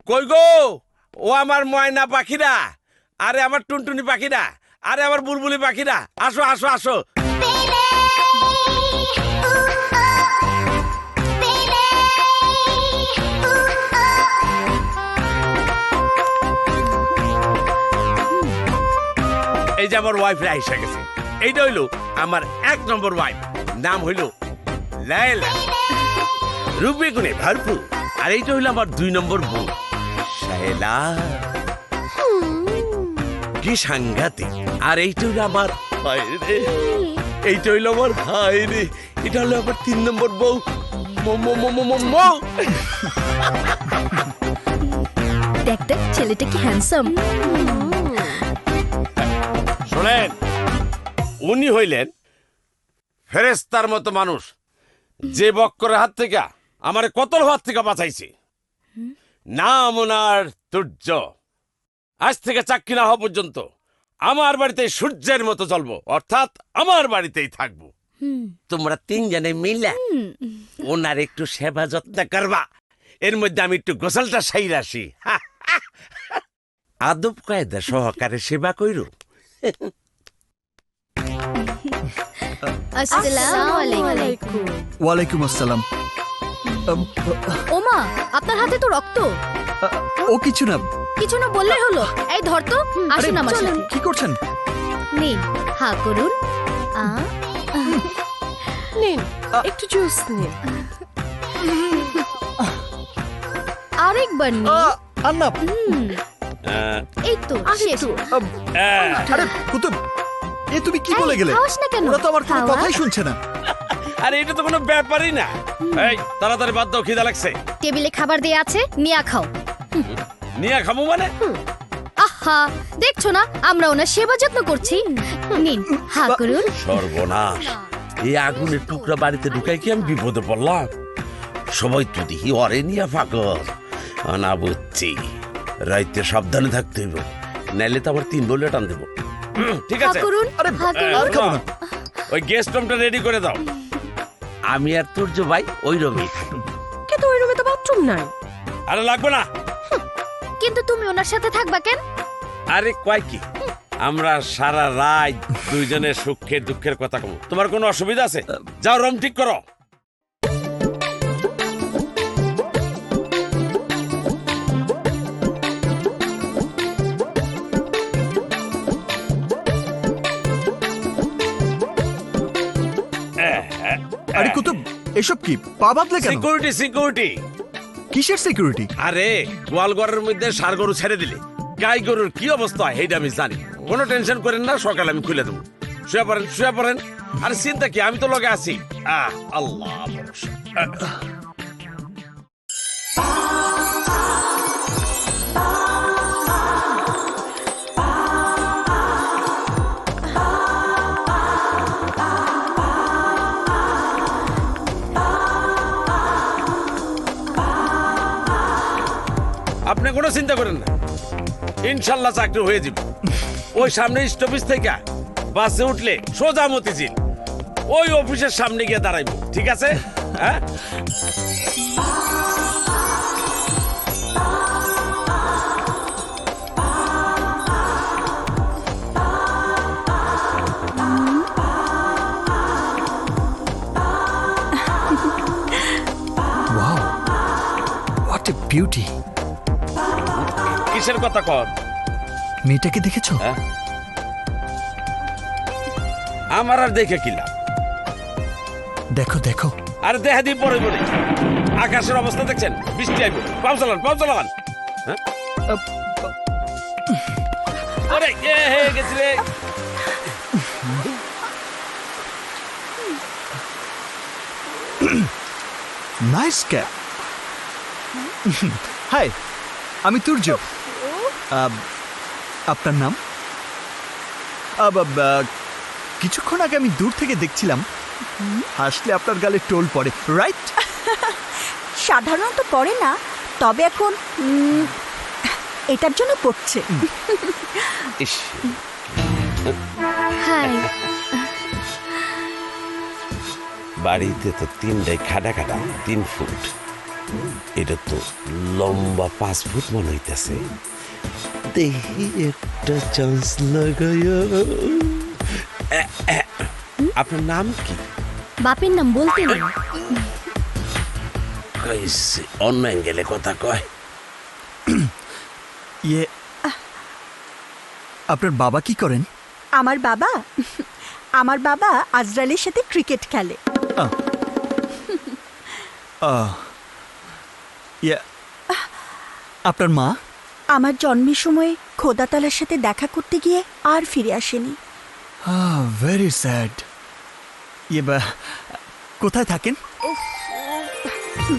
কই গো, ও আমার ময়না পাখিরা, আরে আমার টুনটুনি পাখিরা, আরে আমার বুলবুলি পাখিরা, আসো আসো আসো। এই যে আমার ওয়াইফরা এসে গেছে। এইটা হইলো আমার 1 নম্বর ওয়াইফ, নাম হইলো লায়লা, রূপে গুণে ভরপুর। আর এইটা হইলো আমার 2 নম্বর বউ, শায়লা, কি সাংঘাতিক। আর এইটা হইলো আমার ভাই রে, এইটা হইলো আমার ভাই রে, এটা হলো আমার 3 নম্বর বউ, দেখ দেখ ছেলেটা কি হ্যান্ডসাম। শোনেন, উনি হইলেন ফেরেশতার মতো মানুষ, যে বক্করের হাত থেকে আমার কতল হাত থেকে বাঁচাইছে। নাম ওনার তুর্য। আজ থেকে চাকরি না হওয়া পর্যন্ত আমার বাড়িতে সূর্যের মতো জ্বলবো, অর্থাৎ আমার বাড়িতেই থাকবো। তোমরা 3 জনে মিলে ওনার একটু সেবা যত্ন করবা, এর মধ্যে আমি একটু গোসলটা সাইরা আসি। আদব কায়দা সহকারে সেবা কইরো। আসসালামু আলাইকুম। ওয়ালাইকুম আসসালাম। ওমা, আপনার হাতে তো রক্ত। ও কিছু না। কিছু না বললেই হলো। এই ধর তো, আসুন আমার সাথে। কি করছেন? নিন, হা করুন। নিন, একটু জুস নিন। আরেকবার নিন। আন্না, এই তো শেষ। আরে কুতুব, এ তুমি কি বলে গেলে? খাওয়াস না কেন? ওরা তো আমার কোনো খাওয়া। কথাই শুনছে না। আরে এটা তো কোনো ব্যাপারই না। এই তাড়াতাড়ি বাদ দাও, খিদা লাগছে। টেবিলে খাবার দিয়ে আছে, নিয়া খাও। নিয়ে খাবো মানে? আহা, দেখছো না আমরা ওনার সেবা যত্ন করছি। নিন, হা করুন। সর্বনাশ, এই আগুনের টুকরা বাড়িতে ঢুকাই কি আমি বিপদে পড়লাম? সবাই তো দেখি অরে নিয়ে ফাঁকর। না বুঝছি, রাইতে সাবধানে থাকতে হইব, নাইলে তো আবার 3 বলে টান দেবো। ঠিক হা আছে, করুন, আরে হা করুন। আর খাবো না। ওই গেস্ট রুমটা রেডি করে দাও। আমি আর তুর্য ভাই ওই রুমেই থাকবো। কিন্তু ওই রুমে তো বাথরুম নাই। আরে লাগবে না। কিন্তু তুমি ওনার সাথে থাকবা কেন? আরে কয় কি, আমরা সারা রাত দুইজনের সুখের দুঃখের কথা কব। তোমার কোনো অসুবিধা আছে? যাও রুম ঠিক করো। আরে কুতুব, এসব কি? পা বাঁধলে কেন? Security security. কিসের সিকিউরিটি? আরে গোয়ালঘরের মধ্যে ষাঁড় গরু ছেড়ে দিলে গাই গরুর কি অবস্থা হয় সেইটা আমি জানি। কোনো টেনশন করেন না, সকালে আমি খুলে দেবো। শুয়ে পড়েন শুয়ে পড়েন। আরে চিন্তা কি, আমি তো লগে আছি। আল্লাহ ভরসা। আপনি কোনো চিন্তা করেন না, ইনশাল্লাহ চাকরি হয়ে যাবে। ওই সামনে স্টপেজ থেকে বাসে উঠলে সোজা মতিঝিল, ওই অফিসের সামনে গিয়ে দাঁড়াইব। ঠিক আছে? হ্যাঁ, ওয়াও, হোয়াট এ বিউটি। কিসের কথা কর? মেয়েটাকে দেখেছো? হ্যাঁ? আমার আর দেখে কিলা। দেখো দেখো। আরে দেখা দিয়ে পরে বলে, আকাশের অবস্থা দেখছেন? বৃষ্টি আইব। পাও চালান পাও চালান। হ্যাঁ, ওরে হয়ে গেছি রে। Nice cap. হাই, আমি তুর্য। আপনার নাম? কিছুক্ষণ আগে আমি দূর থেকে দেখছিলাম, হাসলে আপনার গালে টোল পড়ে, রাইট? সাধারণত পড়ে না, তবে এখন এটার জন্য পড়ছে। ইস, হাই। বাড়িতে তো 3টাই খাটা খাটা, 3 ফুট। এটা তো লম্বা 5 ফুট মনে হইতেছে। দেখি একটা চান্স লাগাইয়া। আপনার নাম কি? বাপের নাম বলতে নেই। কইছে অন্য অ্যাঙ্গেলে কথা কয়। ইয়ে আপনার বাবা কি করেন? আমার বাবা আজরালের সাথে ক্রিকেট খেলে। ইয়ে আপনার মা? আমার জন্মের সময় খোদাতালার সাথে দেখা করতে গিয়ে আর ফিরে আসেনি। Very sad. ইয়ে কোথায় থাকেন?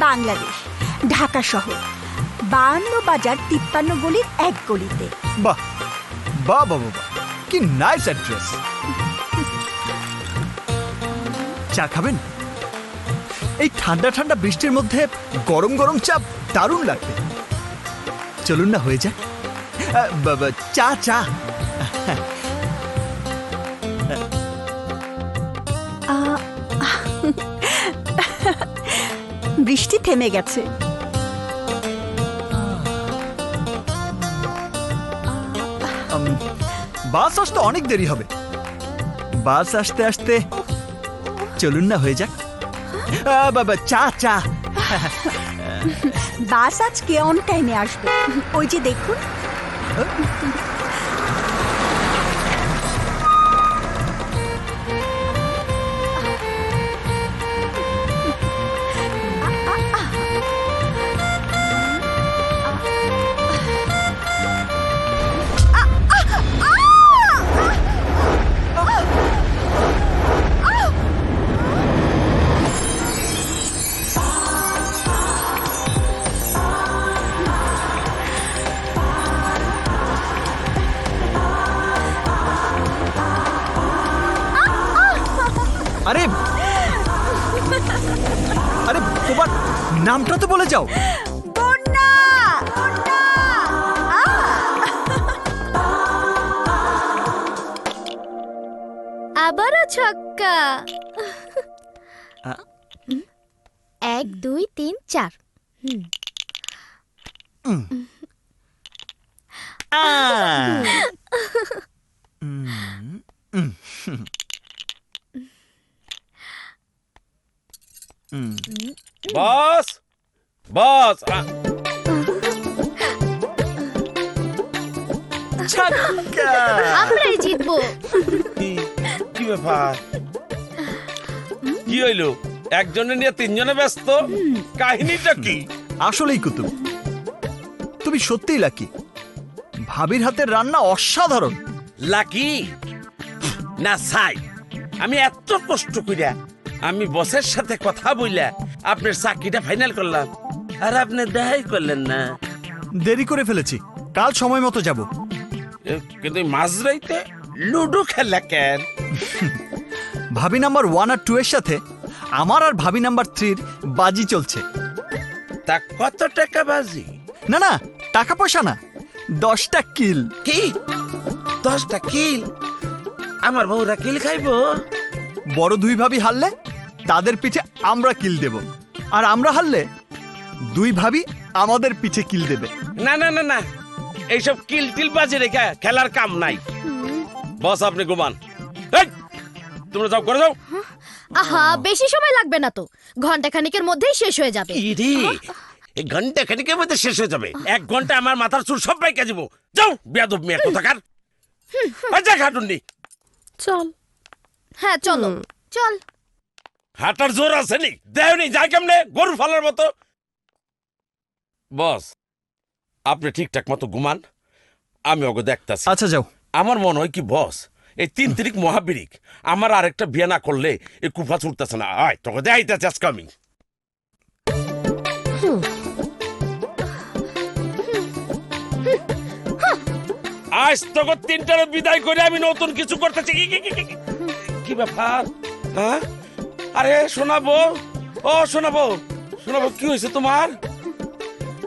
বাংলাদেশ, ঢাকা শহর, 52 বাজার 53 গলির এক গলিতে। বাহ বাহ বাহ বাহ, কি নাইস অ্যাড্রেস। চা খাবেন? এই ঠান্ডা ঠান্ডা বৃষ্টির মধ্যে গরম গরম চা দারুণ লাগবে। চলুন না, হয়ে যাক। চা চা। বৃষ্টি থেমে গেছে। বাস আসতে অনেক দেরি হবে। বাস আসতে আসতে চলুন না, হয়ে যাক। বাবা চা চা। বাস আজকে অন টাইমে আসবে, ওই যে দেখুন। আরে আরে তোমার নামটা তো বলে যাও। বন্যা! আবারও ছক্কা। 1 2 3 4। বস বস আমরাই জিতবো। কি ব্যাপার? কি হইলো? একজনে নিয়ে তিনজনে ব্যস্ত, কাহিনীটা কি? আসলেই কুতুব, তুমি সত্যিই লাকি। ভাবির হাতের রান্না অসাধারণ। লাকি না সাই, আমি এত কষ্ট কইরা আমি বসের সাথে কথা বইলা আপনার চাকরিটা ফাইনাল করলাম, আর আপনি দেখাই করলেন না। দেরি করে ফেলেছি, কাল সময় মতো যাব। কিন্তু মাঝরাইতে লুডো খেলা কেন? ভাবি নাম্বার 1 আর 2 এর সাথে আমার আর ভাবি নাম্বার 3 বাজি চলছে। তা কত টাকা বাজি? না না, টাকা পয়সা না, 10টা কিল। কি 10টা কিল? আমার বউরা কিল খাইবো? বড় 2 ভাবি হারলে তাদের পিঠে আমরা কিল দেব, আর আমরা হারলে 2 ভাবি আমাদের পিঠে কিল দেবে। না না না না, এইসব কিল টিল বাজি রেখে খেলার কাম নাই। বস আপনি ঘুমান, এই, তোমরা যাও, করে যাও। আহা, বেশি সময় লাগবে না তো, ঘন্টা খানিকের মধ্যেই শেষ হয়ে যাবে। ইরে, এই ঘন্টা খানিকের মধ্যে শেষ হয়ে যাবে? 1 ঘন্টা আমার মাথার চুল সব বাইকে যাবো। যাও বেয়াদব মেয়ে কোথাকার। যা খাটুন্ডি। চল। হ্যাঁ চলো, চল। হাঁটার জোর আছে নি? দেয়নি, যাই কেমনে গরু ফালার মতো। বস আপনি ঠিকঠাক মতো ঘুমান, আমি ওকে দেখতাছি। আচ্ছা যাও। আমার মনে হয় কি বস, এই 3 তারিখ মহাবিরিক আমার আরেকটা বিয়ে না করলে এই কুফা ছুটতেছে না। আয় তোকে দেখাইতেছে আজকে আমি। আজ তোকে 3টারে বিদায় করে আমি নতুন কিছু করতেছি। কি ব্যাপার? হ্যাঁ, আরে শোনাবো, ও শোনাবো, শোনাবো, কি হয়েছে তোমার?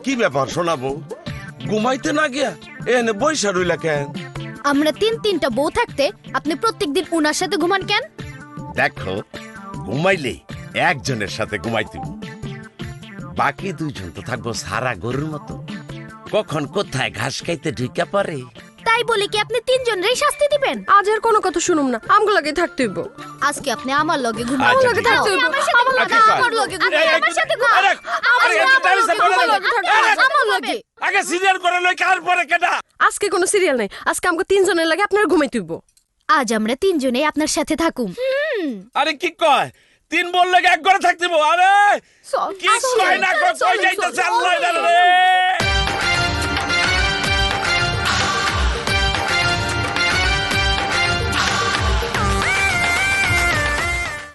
কি ব্যাপার শোনাবো? ঘুমাইতে না গিয়া এনে বইসা রইলা কেন? আমরা 3-3টা বউ থাকতে আপনি প্রত্যেকদিন উনার সাথে ঘুমান কেন? দেখো, ঘুমাইলে একজনের সাথে ঘুমাইতে, বাকি দুইজন তো থাকবো সারা গরুর মতো, কখন কোথায় ঘাস খাইতে ঢুকা পড়ে। তাই বলে কি আপনি তিনজনেরই শাস্তি দিবেন? আজ আর কোনো কথা শুনুম না, আমগো লাগে থাকতে হইব। আজকে আপনি আমার লগে ঘুমাবেন। আচ্ছা, আমার লগে ঠিক থাকতে আছে। হইব। আমার লগে ঘুমাবেন। এই, আমার সাথে ঘুমাবেন। আরে, আরে, একটু টাইম সেট করে দেন। আমার লগে। আগে সিরিয়াল করে লই, কার পরে কেডা? আজকে কোনো সিরিয়াল নাই, আজকে আমগো তিনজনের লাগে আপনার ঘুমাইতে হইব। আজ আমরা তিনজনেই আপনার সাথে থাকুম। আরে কি কয়, তিন বললে এক ঘরে থাকতে হইবো? আরে কি কয় না কয়, কই যাইতেছে আল্লাহ জানে রে।